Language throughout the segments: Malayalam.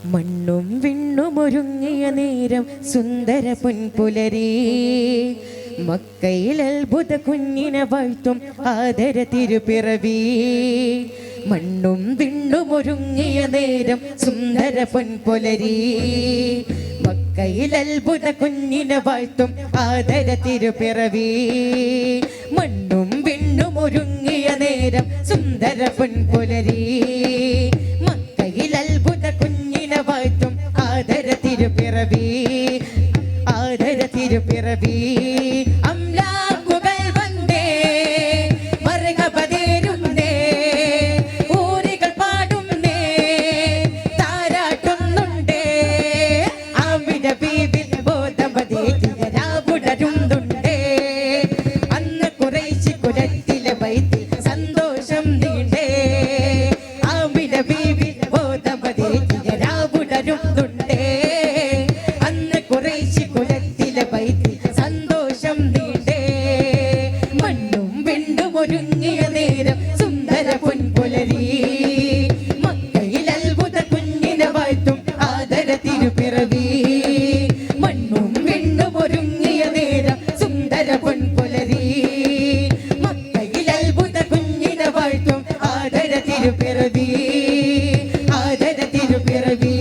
മണ്ണും വിണ്ണും ഒരുങ്ങിയ നേരം സുന്ദര പൊൻപുലരി മക്കയിൽ അത്ഭുത കുഞ്ഞിനെ വാഴ്ത്തും ആദര തിരുപ്പിറവി. മണ്ണും വിണ്ണും ഒരുങ്ങിയ നേരം സുന്ദര പൊൻപുലരി മക്കയിൽ അത്ഭുത കുഞ്ഞിനെ വാഴ്ത്തും ആദര തിരുപ്പിറവി. മണ്ണും വിണ്ണും ഒരുങ്ങിയ നേരം സുന്ദര പൊൻപുലരി മക്കയിൽ അത്ഭുത കുഞ്ഞിനെ വാഴ്ത്തും ആദര തിരുപ്പിറവി. ആദര തിരുപ്പിറവി അംലാക്കുകൾ വന്നേ മർഹബതേരുന്നേ ഊരികൾ പാടുന്നേ താരാട്ടുന്നുണ്ടേ ആമിന ബീബി ബോധമതേരാവുടരുന്നുണ്ടേ. അന്ന് ഖുറൈശി കുലത്തിലെ ബൈത്തിൽ സന്തോഷം നീണ്ടേ ആമിന ബീബി ബോധമതേരാവുടരുന്നുണ്ടേ. അന്ന് ഖുറൈശി കുലത്തിലെ ബൈത്തിൽ സന്തോഷം നീണ്ടേ. മണ്ണും വിണ്ണും ഒരുങ്ങിയ നേരം സുന്ദര പൊൻപുലരി മക്കയിൽ അത്ഭുത കുഞ്ഞിനെ വാഴ്ത്തും ആദര തിരുപ്പിറവി. മണ്ണും വിണ്ണും ഒരുങ്ങിയ നേരം സുന്ദര പൊൻപുലരി മക്കയിൽ അത്ഭുത കുഞ്ഞിനെ വാഴ്ത്തും ആദര തിരുപ്പിറവി. ആദര തിരുപ്പിറവി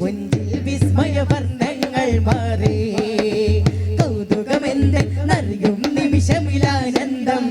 മുഞ്ചിൽ വിസ്മയ വർണ്ണങ്ങൾ മാറി കൗതുകമെന്തെന്നറിയും നിമിഷമിലാനന്ദം.